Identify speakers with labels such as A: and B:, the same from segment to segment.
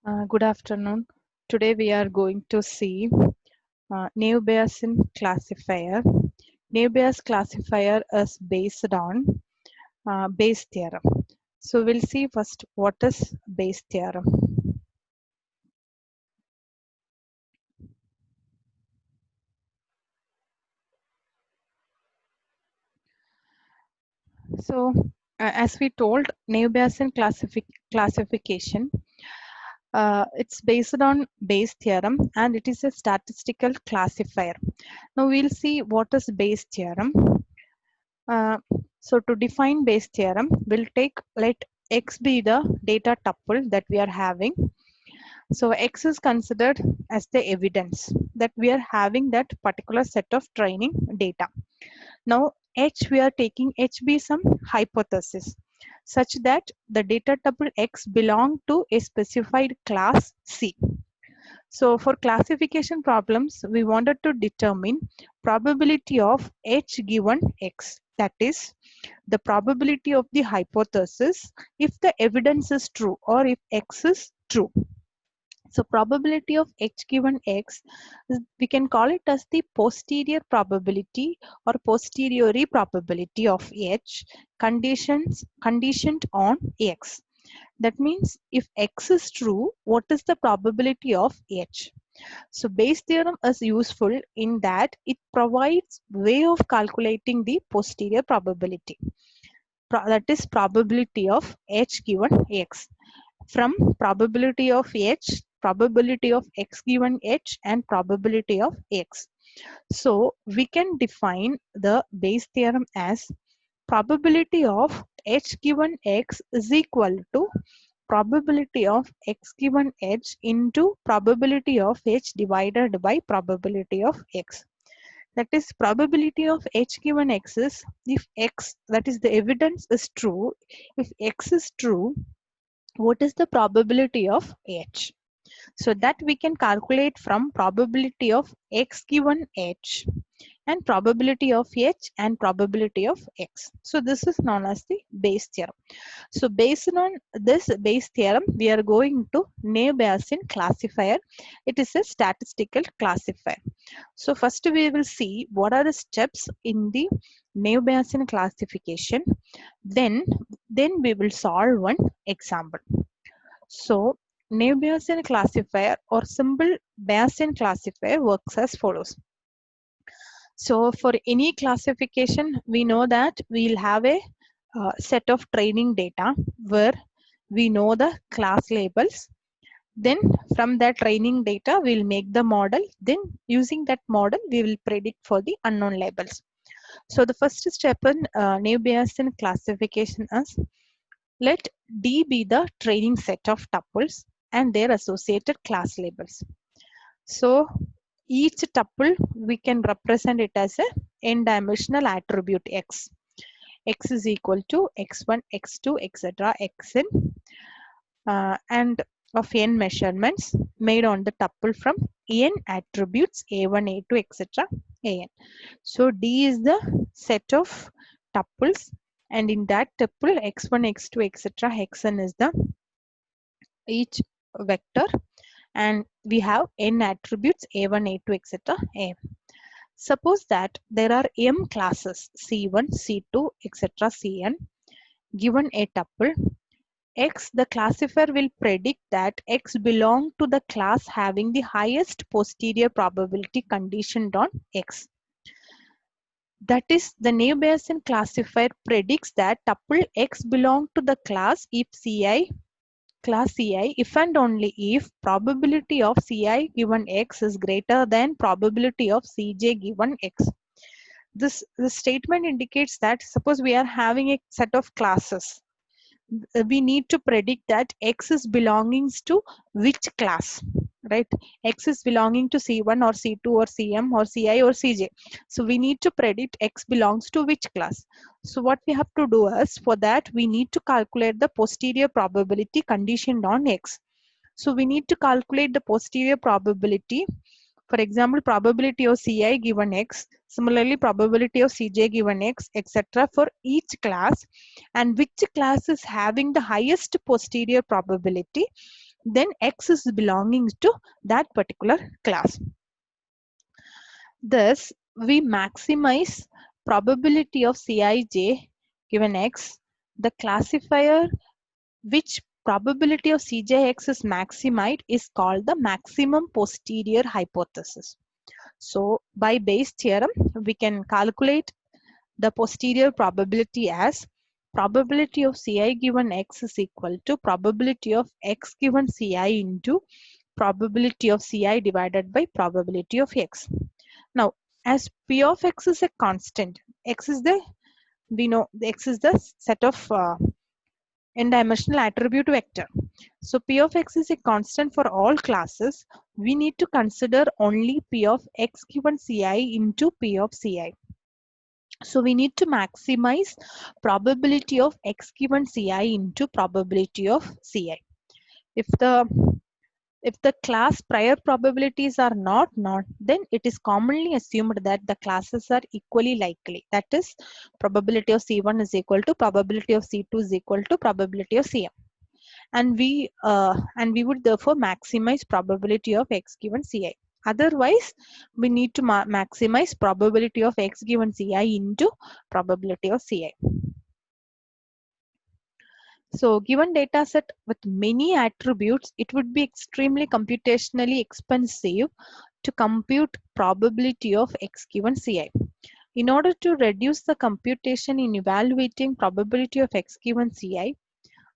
A: Good afternoon. Today we are going to see Naive Bayesian classifier. Naive Bayes classifier is based on Bayes theorem. So we'll see first what is Bayes theorem. So as we told, Naive Bayesian classification, it's based on Bayes theorem and it is a statistical classifier. Now we'll see what is Bayes theorem. So to define Bayes theorem, we'll let X be the data tuple that we are having. So X is considered as the evidence that we are having that particular set of training data. Now H, we are taking H be some hypothesis such that the data tuple X belong to a specified class C. So for classification problems, we wanted to determine probability of H given X. That is the probability of the hypothesis if the evidence is true or if X is true. So probability of H given X, we can call it as the posterior probability or posteriori probability of H conditioned on X. That means if X is true, what is the probability of H? So Bayes theorem is useful in that it provides way of calculating the posterior probability. That is probability of H given X. From probability of H, probability of X given H and probability of X. So we can define the Bayes theorem as probability of H given X is equal to probability of X given H into probability of H divided by probability of X. That is probability of H given X is if X, that is the evidence is true, if X is true, what is the probability of H? So that we can calculate from probability of X given H and probability of H and probability of X. So this is known as the Bayes theorem. So based on this Bayes theorem, we are going to Naive Bayesian classifier. It is a statistical classifier. So first we will see what are the steps in the Naive Bayesian classification. Then we will solve one example. So Naive Bayesian classifier or simple Bayesian classifier works as follows. So for any classification, we know that we'll have a set of training data where we know the class labels. Then from that training data, we'll make the model. Then using that model, we will predict for the unknown labels. So the first step in Naive Bayesian classification is let D be the training set of tuples and their associated class labels. So each tuple, we can represent it as a n-dimensional attribute X. X is equal to X1, X2, etc. Xn and of n measurements made on the tuple from n attributes A1, A2, etc. An. So D is the set of tuples and in that tuple X1, X2, etc. Xn is the each vector and we have n attributes A1, A2, etc. Am. Suppose that there are m classes C1, C2, etc. Cn given a tuple X, the classifier will predict that X belong to the class having the highest posterior probability conditioned on X. That is, the Naive Bayesian classifier predicts that tuple X belong to the class if Ci, class Ci, if and only if probability of Ci given X is greater than probability of Cj given X. This statement indicates that suppose we are having a set of classes, we need to predict that X is belonging to which class, right? X is belonging to C1 or C2 or Cm or Ci or Cj. So we need to predict X belongs to which class. So what we have to do is for that we need to calculate the posterior probability conditioned on X. So we need to calculate the posterior probability. For example, probability of Ci given X, similarly probability of Cj given X, etc. for each class and which class is having the highest posterior probability. then X is belonging to that particular class. Thus, we maximize probability of Cij given X. The classifier which probability of Cjx is maximized is called the maximum posterior hypothesis. So by Bayes theorem, we can calculate the posterior probability as probability of Ci given X is equal to probability of X given Ci into probability of Ci divided by probability of X. Now, as P of X is a constant, X is the, we know the X is the set of n-dimensional attribute vector. So P of X is a constant for all classes. We need to consider only P of X given Ci into P of Ci. So we need to maximize probability of X given Ci into probability of Ci. If the class prior probabilities are not known, then it is commonly assumed that the classes are equally likely. That is, probability of C1 is equal to probability of C2 is equal to probability of Cm. And we would therefore maximize probability of X given Ci. Otherwise, we need to maximize probability of X given Ci into probability of Ci. So given data set with many attributes, it would be extremely computationally expensive to compute probability of X given Ci. In order to reduce the computation in evaluating probability of X given Ci,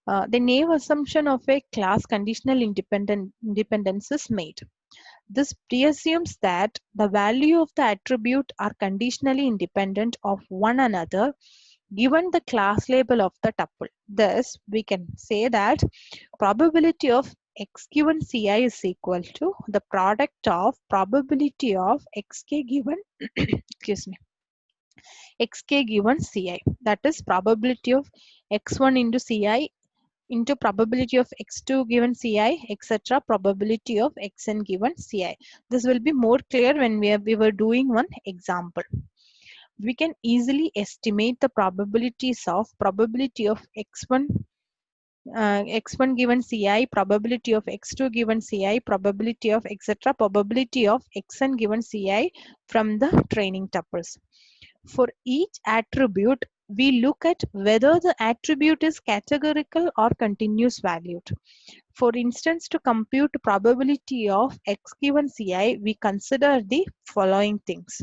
A: the naive assumption of a class conditional independence is made. This preassumes that the value of the attribute are conditionally independent of one another given the class label of the tuple. Thus, we can say that probability of X given Ci is equal to the product of probability of Xk given excuse me, Xk given Ci. That is probability of X1 into Ci into probability of X2 given Ci, etc. probability of Xn given Ci. This will be more clear when we were doing one example. We can easily estimate the probabilities of probability of x1 given Ci, probability of x2 given Ci, probability of etc. probability of xn given Ci from the training tuples. For each attribute, we look at whether the attribute is categorical or continuous valued. For instance, to compute probability of x given Ci, we consider the following things.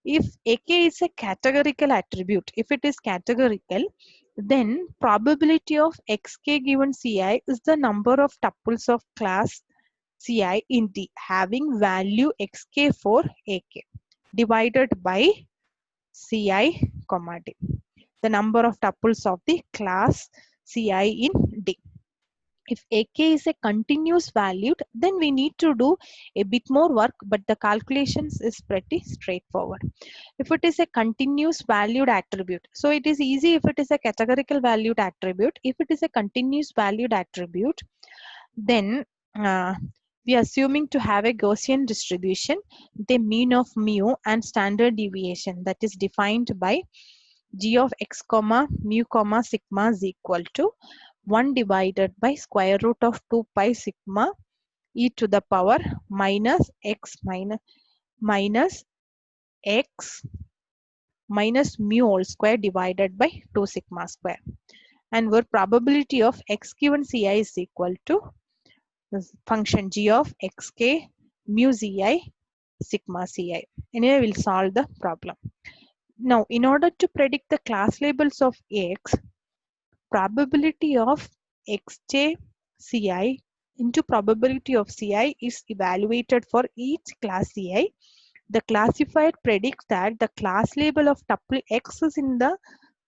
A: If AK is a categorical attribute, if it is categorical, then probability of xk given Ci is the number of tuples of class Ci in D having value xk for AK divided by Ci, comma D, the number of tuples of the class Ci in D. If AK is a continuous valued, then we need to do a bit more work, but the calculations is pretty straightforward. If it is a continuous valued attribute, so it is easy if it is a categorical valued attribute. If it is a continuous valued attribute, then we are assuming to have a Gaussian distribution, the mean of mu and standard deviation that is defined by g of x comma mu comma sigma is equal to 1 divided by square root of 2 pi sigma e to the power minus x minus x minus mu whole square divided by 2 sigma square. And where probability of x given Ci is equal to this function g of xk mu Ci sigma Ci. Anyway, we'll solve the problem. Now, in order to predict the class labels of X, probability of xj Ci into probability of Ci is evaluated for each class Ci. The classifier predicts that the class label of tuple X is in the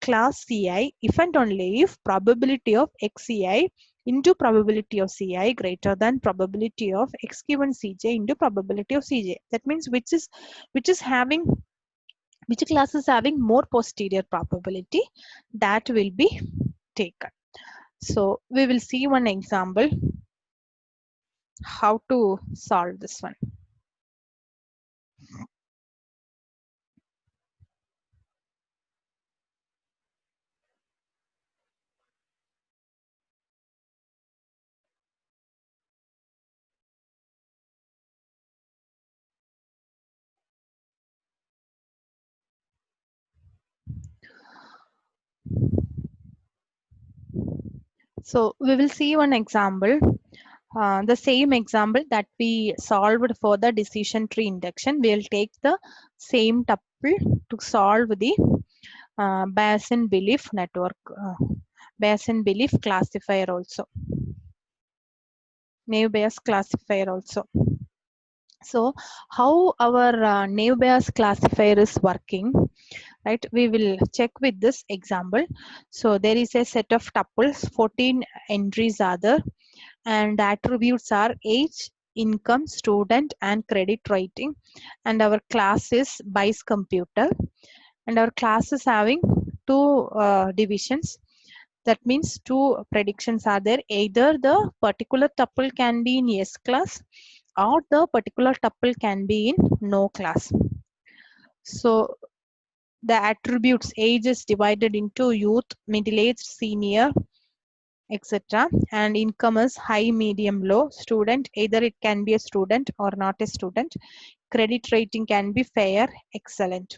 A: class Ci if and only if probability of xci into probability of Ci greater than probability of x given Cj into probability of Cj. That means which class is having more posterior probability, that will be taken. So we will see one example how to solve this one. So we will see one example, the same example that we solved for the decision tree induction. We'll take the same tuple to solve the Bayesian belief network, Bayesian belief classifier also, naive Bayes classifier also. So how our naive Bayes classifier is working, right? We will check with this example. So there is a set of tuples, 14 entries are there, and the attributes are age, income, student, and credit rating. And our class is Bayes computer, and our class is having two divisions. That means two predictions are there. Either the particular tuple can be in yes class, or the particular tuple can be in no class. So the attributes, age is divided into youth, middle-aged, senior, etc. And income is high, medium, low. Student, either it can be a student or not a student. Credit rating can be fair, excellent.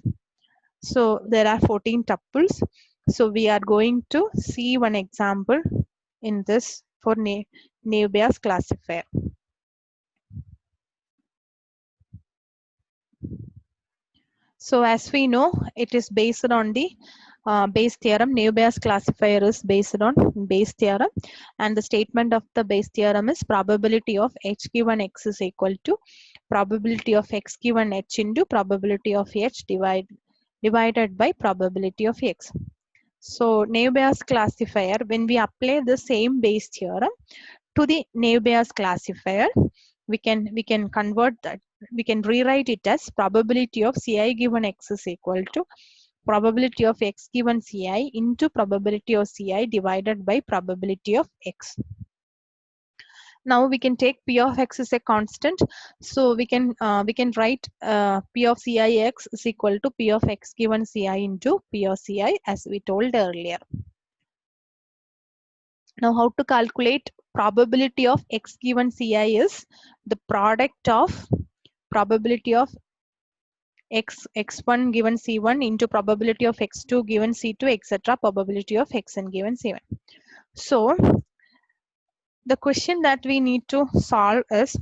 A: So there are 14 tuples. So we are going to see one example in this for naive Bayes classifier. So as we know, it is based on the Bayes theorem. Naive Bayes classifier is based on Bayes theorem, and the statement of the Bayes theorem is probability of h given x is equal to probability of x given h into probability of h divided by probability of x. So naive Bayes classifier, when we apply the same Bayes theorem to the naive Bayes classifier, we can convert that, we can rewrite it as probability of ci given x is equal to probability of x given ci into probability of ci divided by probability of x. Now we can take p of x is a constant, so we can write p of cix is equal to p of x given ci into p of ci, as we told earlier. Now how to calculate probability of x given ci is the product of probability of x1 given c1 into probability of x2 given c2, etc. probability of xn given c1. So the question that we need to solve is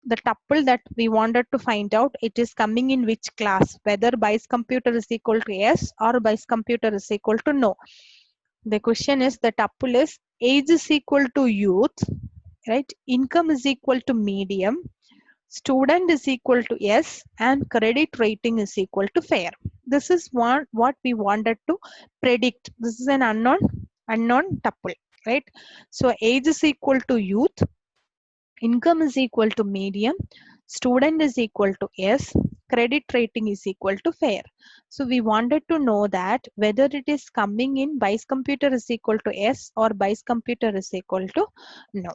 A: the tuple that we wanted to find out, it is coming in which class, whether Bayes computer is equal to yes or Bayes computer is equal to no. The question is the tuple is age is equal to youth, right? Income is equal to medium, student is equal to yes, and credit rating is equal to fair. This is what we wanted to predict. This is an unknown tuple, right? So age is equal to youth, income is equal to medium, student is equal to yes, credit rating is equal to fair. So we wanted to know that whether it is coming in Bayes computer is equal to yes or Bayes computer is equal to no.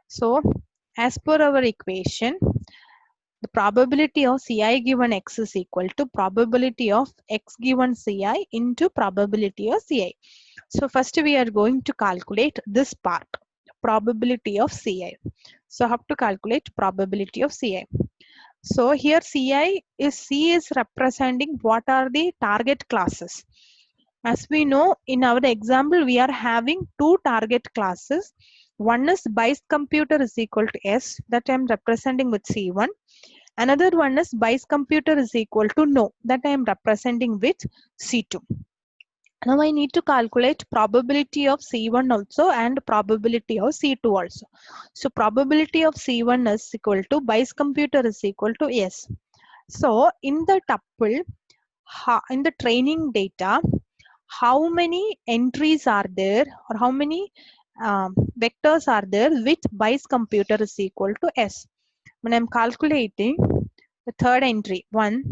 A: So as per our equation, the probability of ci given x is equal to probability of x given ci into probability of ci. So first we are going to calculate this part, probability of ci. So how to calculate probability of ci? So here ci is, c is representing what are the target classes. As we know, in our example, we are having two target classes. One is Bayes computer is equal to S, that I am representing with C1. Another one is Bayes computer is equal to no, that I am representing with C2. Now I need to calculate probability of C1 also and probability of C2 also. So probability of C1 is equal to Bayes computer is equal to S. So in the tuple, in the training data, how many entries are there or how many vectors are there with Bayes computer is equal to S. When I'm calculating the third entry, 1,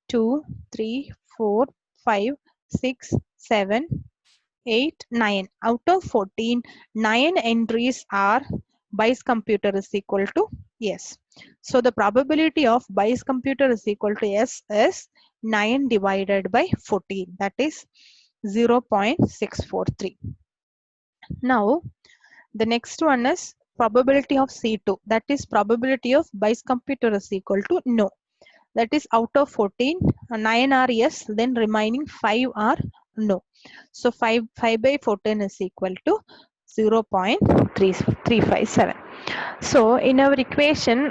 A: 2, 3, 4, 5, 6, 7, 8, 9. Out of 14, 9 entries are Bayes computer is equal to yes. So the probability of Bayes computer is equal to yes is 9 divided by 14, that is 0.643. Now the next one is probability of C2, that is probability of Bayes computer is equal to no. That is out of 14, 9 are yes, then remaining 5 are no. So 5 by 14 is equal to 0.357. So in our equation,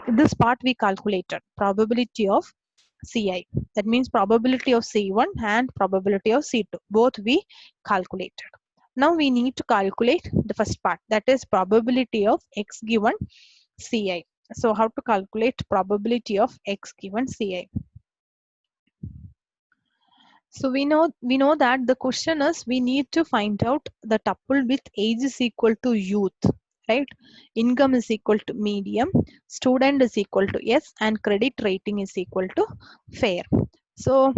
A: this part we calculated probability of Ci. That means probability of C1 and probability of C2. Both we calculated. Now we need to calculate the first part, that is probability of X given Ci. So how to calculate probability of X given Ci? So we know that the question is we need to find out the tuple with age is equal to youth, right? Income is equal to medium, student is equal to yes, and credit rating is equal to fair. So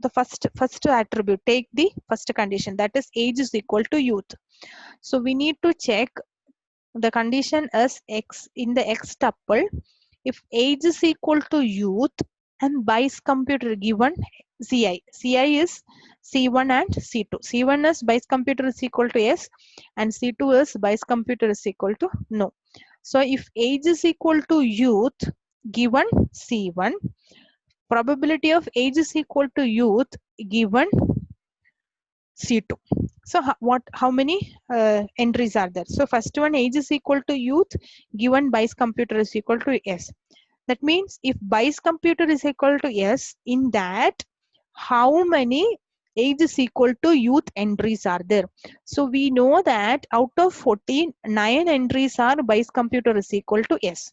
A: the first attribute, take the first condition, that is age is equal to youth. So we need to check the condition is X in the X tuple. If age is equal to youth and Bayes computer given Ci is C1 and C2. C1 is Bayes computer is equal to yes, and C2 is Bayes computer is equal to no. So if age is equal to youth given C1, probability of age is equal to youth given C2. So how many entries are there? So first one, age is equal to youth given Bayes computer is equal to yes. That means if Bayes computer is equal to yes, in that how many age is equal to youth entries are there? So we know that out of 14, 9 entries are Bayes computer is equal to yes.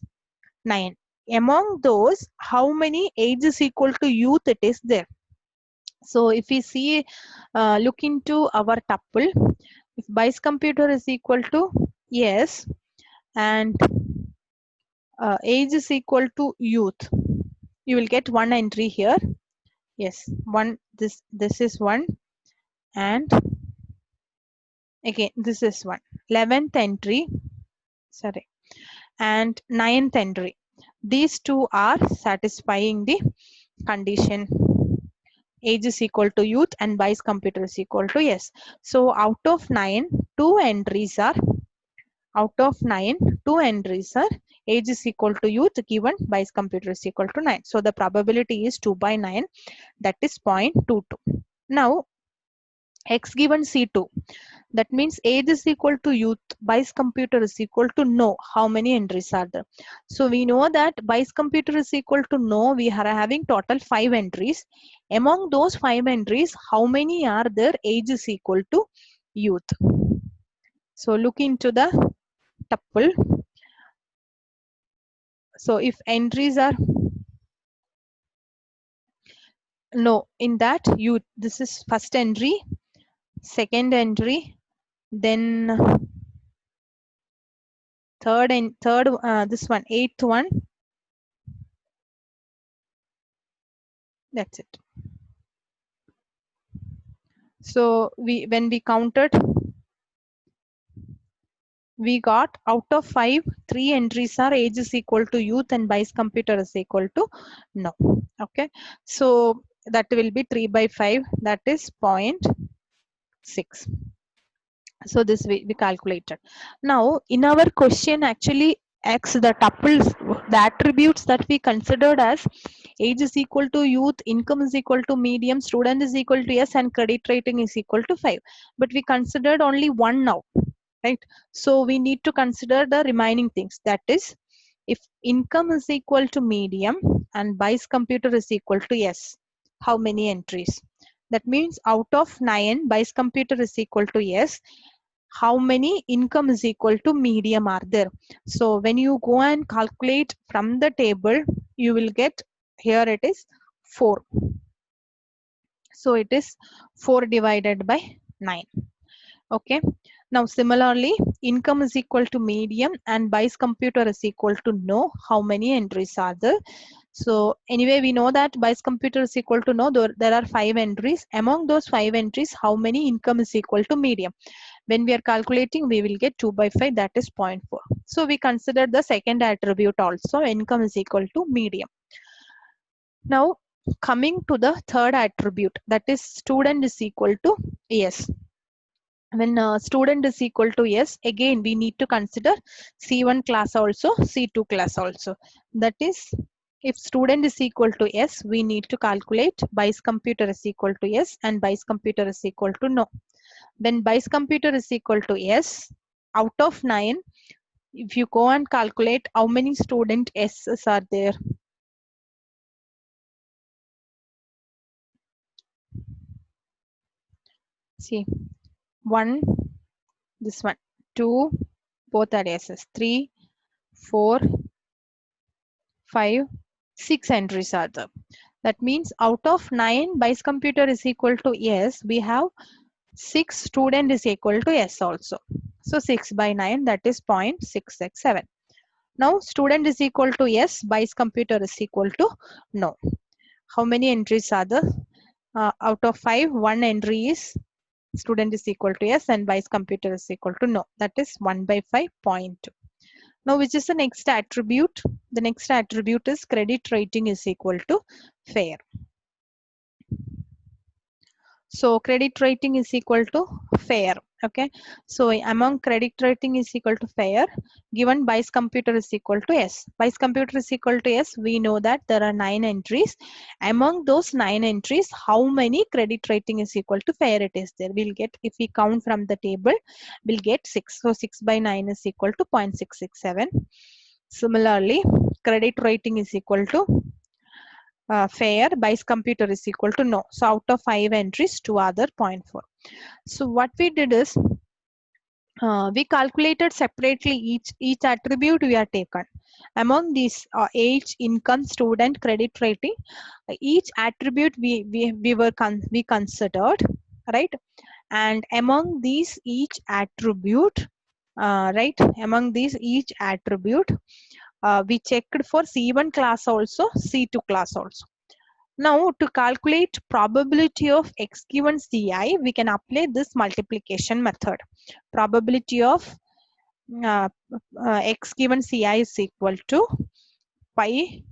A: 9. Among those, how many age is equal to youth it is there? So if we see, look into our tuple, if Bayes computer is equal to yes and age is equal to youth, you will get one entry here. Yes, one, this is one, and again this is one. 11th entry, sorry, and 9th entry. These two are satisfying the condition age is equal to youth and Bayes computer is equal to yes. So out of 9, 2 entries are age is equal to youth given Bayes computer is equal to 9. So the probability is 2 by 9, that is 0.22. Now X given C2, that means age is equal to youth, Bayes computer is equal to no. How many entries are there? So we know that Bayes computer is equal to no. We are having total 5 entries. Among those 5 entries, how many are there age is equal to youth? So look into the tuple. So if entries are no, in that youth, this is first entry, second entry, then third and this one, eighth one. That's it. So when we counted, we got out of 5, 3 entries are age is equal to youth and Bayes computer is equal to no. Okay, so that will be 3 by 5, that is 0.6. So this we calculated. Now in our question, actually X, the tuples, the attributes that we considered as age is equal to youth, income is equal to medium, student is equal to yes, and credit rating is equal to 5. But we considered only one now, right? So we need to consider the remaining things. That is, if income is equal to medium and Bayes computer is equal to yes, how many entries? That means out of 9, Bayes computer is equal to yes, how many income is equal to medium are there? So when you go and calculate from the table, you will get, here it is 4. So it is 4 divided by 9. Okay. Now similarly, income is equal to medium and Bayes computer is equal to no. How many entries are there? So anyway, we know that Bayes computer is equal to no. There are 5 entries. Among those 5 entries, how many income is equal to medium? When we are calculating, we will get 2 by 5, that is 0.4. So we consider the second attribute also, income is equal to medium. Now coming to the third attribute, that is student is equal to yes. When student is equal to yes, again we need to consider C1 class also, C2 class also. That is, if student is equal to yes, we need to calculate Bayes computer is equal to yes and Bayes computer is equal to no. When Bayes computer is equal to S, out of 9, if you go and calculate how many student S's are there. See, 1, this one, 2, both are S's, 3, 4, 5, 6 entries are there. That means out of 9 Bayes computer is equal to S, we have 6 student is equal to S also. So 6 by 9, that is 0.667. Now student is equal to S, Bayes computer is equal to no. How many entries are there? Out of 5, 1 entry is student is equal to S and Bayes computer is equal to no. That is 1 by 5.2. Now which is the next attribute? The next attribute is credit rating is equal to fair. So credit rating is equal to fair. Okay. So among credit rating is equal to fair, given Bayes computer is equal to S. Bayes computer is equal to S. We know that there are 9 entries. Among those 9 entries, how many credit rating is equal to fair it is there? We'll get, if we count from the table, we'll get 6. So 6 by 9 is equal to 0.667. Similarly, credit rating is equal to fair, Bayes computer is equal to no. So out of 5 entries, 2 other 0.4. So what we did is we calculated separately each attribute we are taken. Among these age, income, student, credit rating, each attribute we considered, right? And among these each attribute, right? Among these each attribute, we checked for C1 class also, C2 class also. Now to calculate probability of x given Ci, we can apply this multiplication method. Probability of x given Ci is equal to pi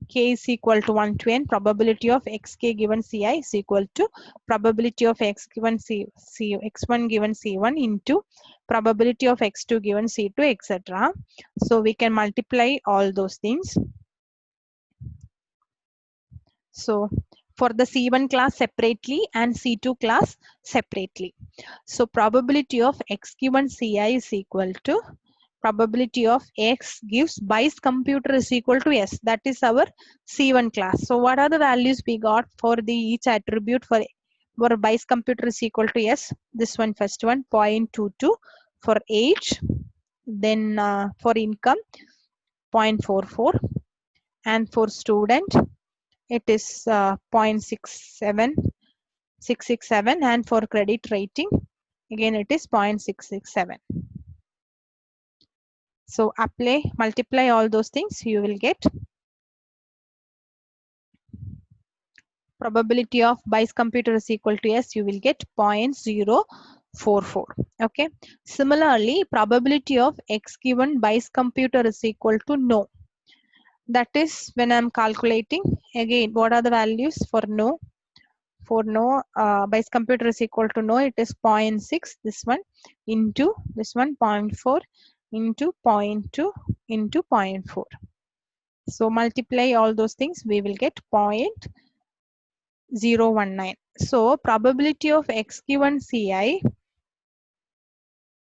A: k is equal to 1 to n. Probability of xk given Ci is equal to probability of x given x1 given C1 into probability of x2 given C2, etc. So we can multiply all those things. So for the C1 class separately and C2 class separately. So probability of x given Ci is equal to probability of x gives Bayes computer is equal to S. That is our C1 class. So what are the values we got for the each attribute for Bayes computer is equal to S? This one, first one, 0.22 for age. Then for income, 0.44. And for student, it is 0.667, and for credit rating again it is 0.667. So multiply all those things, you will get probability of Bayes computer is equal to S, you will get 0.044. Okay. Similarly, probability of x given Bayes computer is equal to no. That is when I'm calculating, again, what are the values for no? For no, Bayes computer is equal to no, it is 0.6, this one, into this one, 0.4, into 0.2, into 0.4. So multiply all those things, we will get 0.019. So probability of x given Ci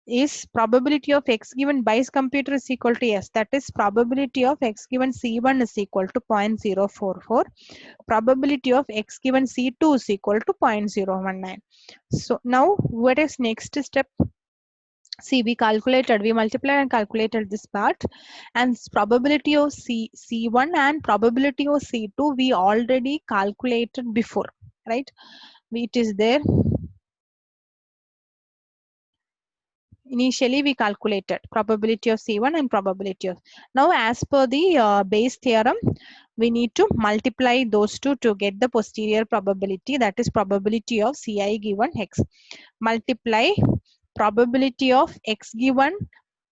A: is probability of x given Bayes computer is equal to S. That is probability of x given C1 is equal to 0.044. Probability of x given C2 is equal to 0.019. So now what is next step? See, we multiplied and calculated this part, and probability of C1 and probability of C2 we already calculated before, right? It is there. Initially we calculated probability of C1 and probability of. Now as per the Bayes theorem, we need to multiply those two to get the posterior probability, that is probability of Ci given x. Multiply probability of x given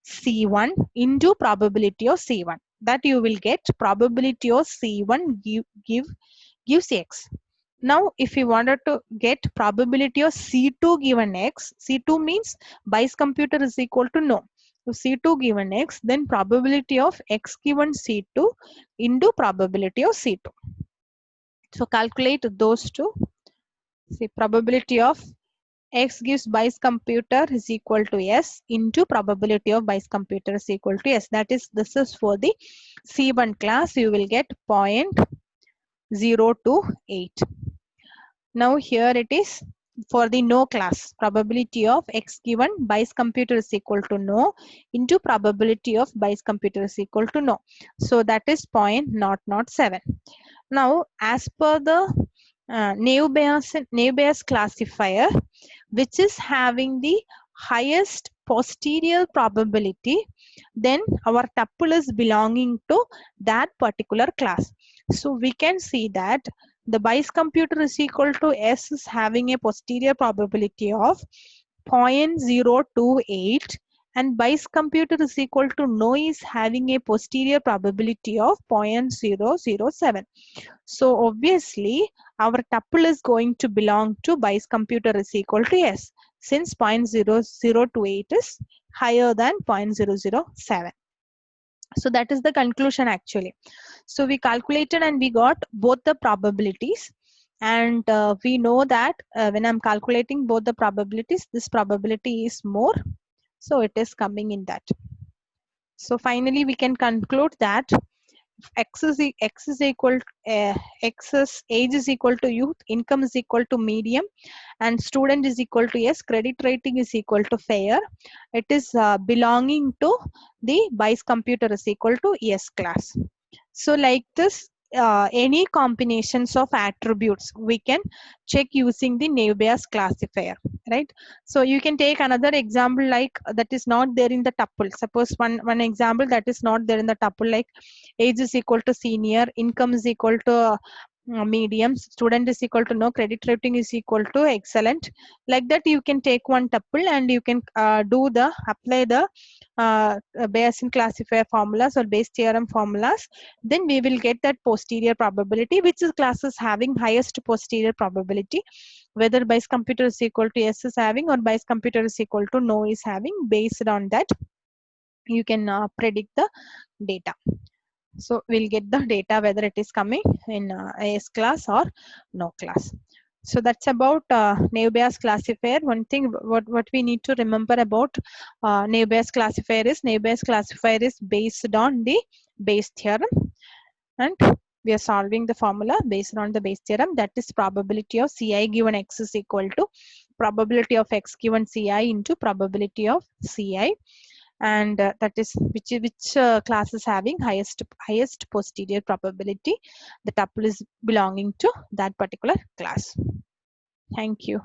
A: C1 into probability of C1. That you will get probability of C1 gives x. Now, if we wanted to get probability of C2 given x, C2 means Bayes computer is equal to no. So C2 given x, then probability of x given C2 into probability of C2. So calculate those two. See, probability of X gives Bayes computer is equal to S into probability of Bayes computer is equal to S. That is, this is for the C1 class. You will get 0.028. Now here it is for the no class. Probability of X given Bayes computer is equal to no into probability of Bayes computer is equal to no. So that is 0.007. Now, as per the Naive classifier, which is having the highest posterior probability, then our tuple is belonging to that particular class. So we can see that the Bayes computer is equal to S is having a posterior probability of 0.028, and Bayes computer is equal to no is having a posterior probability of 0.007. So obviously our tuple is going to belong to Bayes computer is equal to S, since 0.0028 is higher than 0.007. So that is the conclusion actually. So we calculated and we got both the probabilities, and we know that when I'm calculating both the probabilities, this probability is more, so it is coming in that. So finally we can conclude that X is equal X is age is equal to youth, income is equal to medium, and student is equal to S, credit rating is equal to fair. It is belonging to the Bayes computer is equal to S class. So like this, any combinations of attributes we can check using the Naive classifier, right? So you can take another example like that is not there in the tuple. Suppose one example that is not there in the tuple, like age is equal to senior, income is equal to medium, student is equal to no, credit rating is equal to excellent. Like that you can take one tuple and you can apply the Bayesian classifier formulas or Bayes theorem formulas. Then we will get that posterior probability, which is classes having highest posterior probability, whether Bayes computer is equal to S is having or Bayes computer is equal to no is having. Based on that you can predict the data. So we'll get the data whether it is coming in S class or no class. So that's about Naive classifier. One thing what we need to remember about Naive classifier is based on the Bayes theorem, and we are solving the formula based on the Bayes theorem. That is probability of Ci given X is equal to probability of X given Ci into probability of Ci, and that is which class is having highest posterior probability. The tuple is belonging to that particular class. Thank you.